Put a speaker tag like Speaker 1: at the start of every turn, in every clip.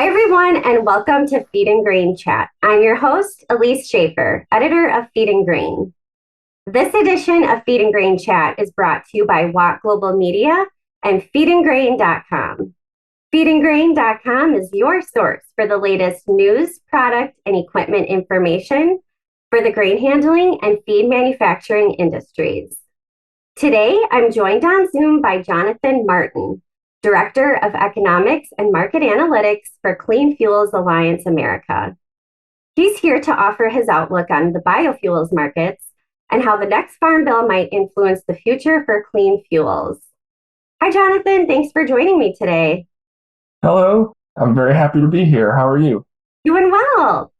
Speaker 1: Hi, everyone, and welcome to Feed and Grain Chat. I'm your host, Elise Schaefer, editor of Feed and Grain. This edition of Feed and Grain Chat is brought to you by Watt Global Media and feedandgrain.com. Feedandgrain.com is your source for the latest news, product, and equipment information for the grain handling and feed manufacturing industries. Today, I'm joined on Zoom by Jonathan Martin, Director of Economics and Market Analytics for Clean Fuels Alliance America. He's here to offer his outlook on the biofuels markets and how the next farm bill might influence the future for clean fuels. Hi, Jonathan. Thanks for joining me today.
Speaker 2: Hello. I'm very happy to be here. How are you?
Speaker 1: Doing well.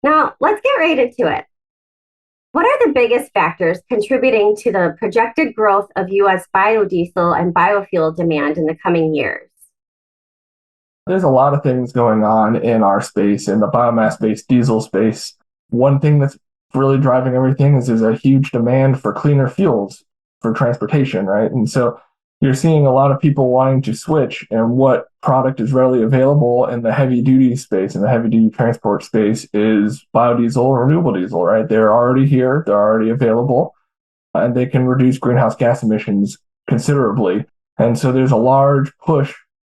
Speaker 1: Now, let's get right into it. What are the biggest factors contributing to the projected growth of U.S. biodiesel and biofuel demand in the coming years?
Speaker 2: There's a lot of things going on in our space, in the biomass-based diesel space. One thing that's really driving everything is there's a huge demand for cleaner fuels for transportation, right? And so you're seeing a lot of people wanting to switch, and what product is readily available in the heavy duty space, in the heavy duty transport space, is biodiesel or renewable diesel, right? They're already here, they're already available, and they can reduce greenhouse gas emissions considerably. And so there's a large push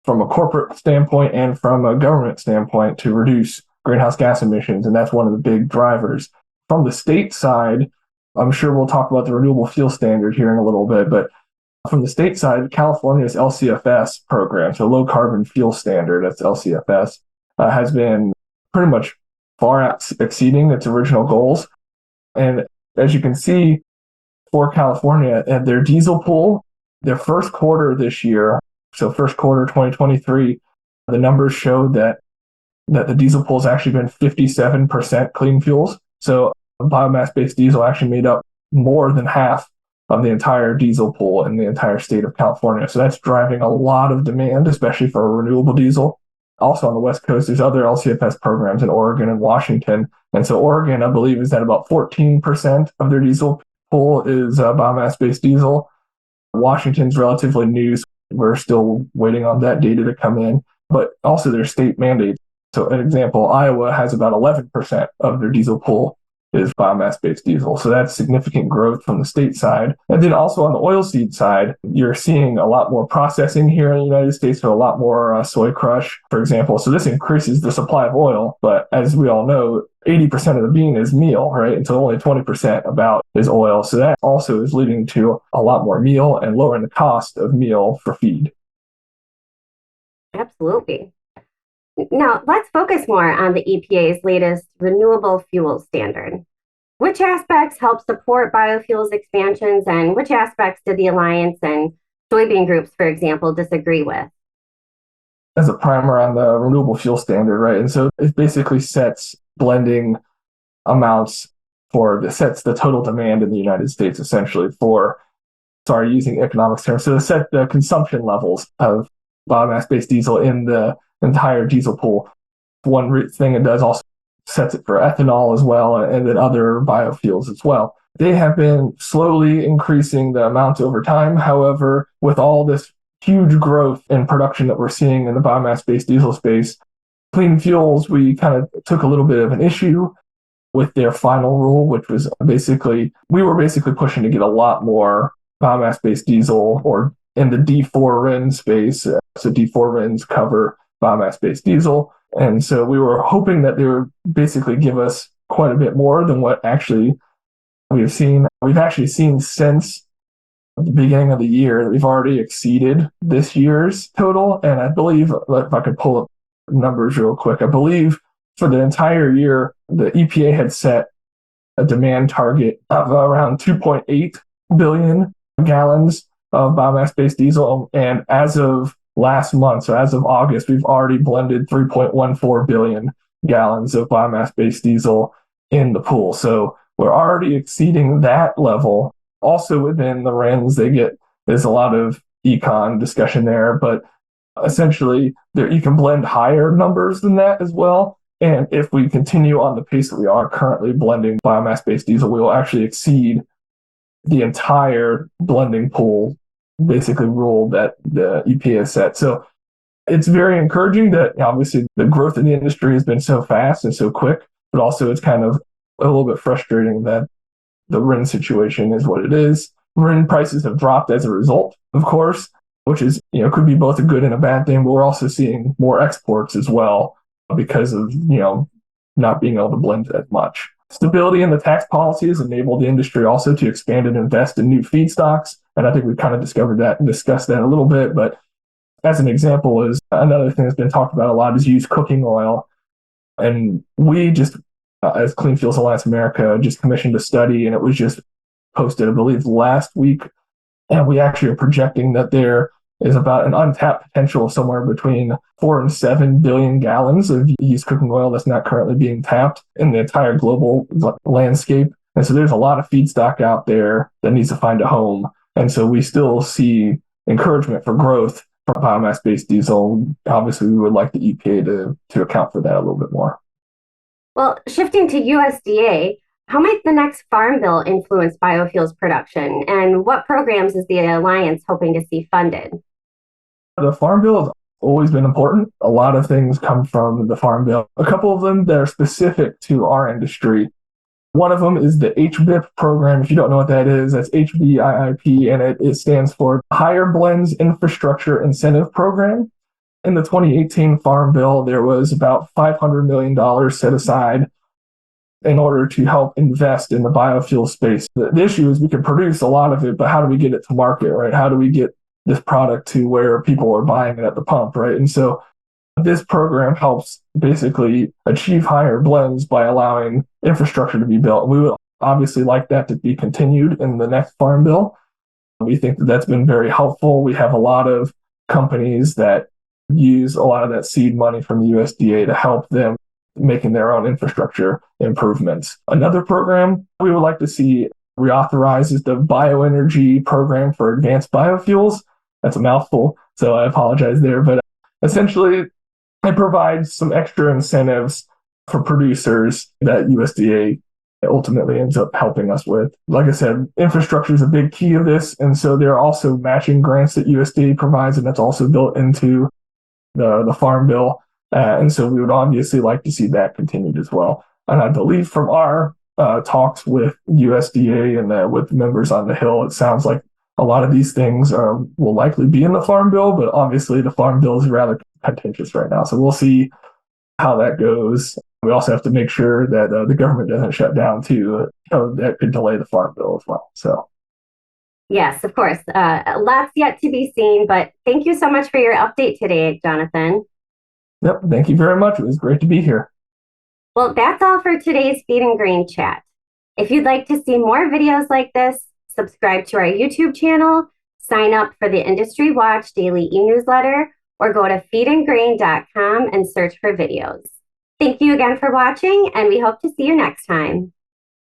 Speaker 2: from a corporate standpoint and from a government standpoint to reduce greenhouse gas emissions, and that's one of the big drivers. From the state side, I'm sure we'll talk about the renewable fuel standard here in a little bit, but from the state side, California's LCFS program, so low carbon fuel standard, that's LCFS, has been pretty much far exceeding its original goals. And as you can see, for California, at their diesel pool, their first quarter this year, so first quarter 2023, the numbers showed that the diesel pool has actually been 57% clean fuels. So biomass-based diesel actually made up more than half of the entire diesel pool in the entire state of California. So that's driving a lot of demand, especially for renewable diesel. Also on the West Coast, there's other LCFS programs in Oregon and Washington. And so Oregon, I believe, is at about 14% of their diesel pool is biomass-based diesel. Washington's relatively new, so we're still waiting on that data to come in. But also their state mandates. So an example, Iowa has about 11% of their diesel pool is biomass-based diesel. So that's significant growth from the state side. And then also on the oilseed side, you're seeing a lot more processing here in the United States, so a lot more soy crush, for example. So this increases the supply of oil. But as we all know, 80% of the bean is meal, right? And so only 20% about is oil. So that also is leading to a lot more meal and lowering the cost of meal for feed.
Speaker 1: Absolutely. Now, let's focus more on the EPA's latest renewable fuel standard. Which aspects help support biofuels expansions, and which aspects do the Alliance and soybean groups, for example, disagree with?
Speaker 2: As a primer on the renewable fuel standard, right? And so it basically sets blending amounts sets the total demand in the United States essentially using economics terms. So to set the consumption levels of biomass-based diesel in the entire diesel pool. One thing it does also sets it for ethanol as well, and then other biofuels as well. They have been slowly increasing the amounts over time. However, with all this huge growth in production that we're seeing in the biomass-based diesel space, Clean Fuels, we kind of took a little bit of an issue with their final rule, which was we were basically pushing to get a lot more biomass-based diesel or in the D4 RIN space. So D4 RINs cover biomass-based diesel. And so we were hoping that they would basically give us quite a bit more than what actually we've seen. We've actually seen since the beginning of the year that we've already exceeded this year's total. And I believe, if I could pull up numbers real quick, I believe for the entire year, the EPA had set a demand target of around 2.8 billion gallons of biomass-based diesel. And as of last month, so as of August, we've already blended 3.14 billion gallons of biomass-based diesel in the pool. So we're already exceeding that level. Also within the RINs, there's a lot of econ discussion there, but essentially you can blend higher numbers than that as well. And if we continue on the pace that we are currently blending biomass-based diesel, we will actually exceed the entire blending pool basically rule that the EPA has set. So It's very encouraging that obviously the growth in the industry has been so fast and so quick, but also it's kind of a little bit frustrating that the RIN situation is what it is. RIN prices have dropped as a result, of course, which is, could be both a good and a bad thing, but we're also seeing more exports as well because of, not being able to blend as much. Stability in the tax policy has enabled the industry also to expand and invest in new feedstocks. And I think we've kind of discovered that and discussed that a little bit. But as an example, is another thing that's been talked about a lot is used cooking oil. And we just, as Clean Fuels Alliance America, just commissioned a study, and it was just posted, I believe, last week. And we actually are projecting that there is about an untapped potential of somewhere between 4 and 7 billion gallons of used cooking oil that's not currently being tapped in the entire global landscape. And so there's a lot of feedstock out there that needs to find a home. And so we still see encouragement for growth for biomass-based diesel. Obviously, we would like the EPA to account for that a little bit more.
Speaker 1: Well, shifting to USDA, how might the next Farm Bill influence biofuels production, and what programs is the Alliance hoping to see funded?
Speaker 2: The Farm Bill has always been important. A lot of things come from the Farm Bill. A couple of them that are specific to our industry. One of them is the HBIP program. If you don't know what that is, that's HBIIP, and it stands for Higher Blends Infrastructure Incentive Program. In the 2018 Farm Bill, there was about $500 million set aside in order to help invest in the biofuel space. The issue is we can produce a lot of it, but how do we get it to market, right? How do we get this product to where people are buying it at the pump, right? And so this program helps basically achieve higher blends by allowing infrastructure to be built. We would obviously like that to be continued in the next Farm Bill. We think that that's been very helpful. We have a lot of companies that use a lot of that seed money from the USDA to help them making their own infrastructure improvements. Another program we would like to see reauthorized is the Bioenergy Program for Advanced Biofuels. That's a mouthful, so I apologize there. But essentially, it provides some extra incentives for producers that USDA ultimately ends up helping us with. Like I said, infrastructure is a big key of this, and so there are also matching grants that USDA provides, and that's also built into the Farm Bill. And so we would obviously like to see that continued as well. And I believe from our talks with USDA and with members on the Hill, it sounds like a lot of these things will likely be in the Farm Bill, but obviously the Farm Bill is rather contentious right now. So we'll see how that goes. We also have to make sure that the government doesn't shut down too. That could delay the Farm Bill as well. So.
Speaker 1: Yes, of course. Lots yet to be seen, but thank you so much for your update today, Jonathan.
Speaker 2: Yep, thank you very much. It was great to be here.
Speaker 1: Well, that's all for today's Feed and Grain Chat. If you'd like to see more videos like this, subscribe to our YouTube channel, sign up for the Industry Watch daily e-newsletter, or go to feedandgrain.com and search for videos. Thank you again for watching, and we hope to see you next time.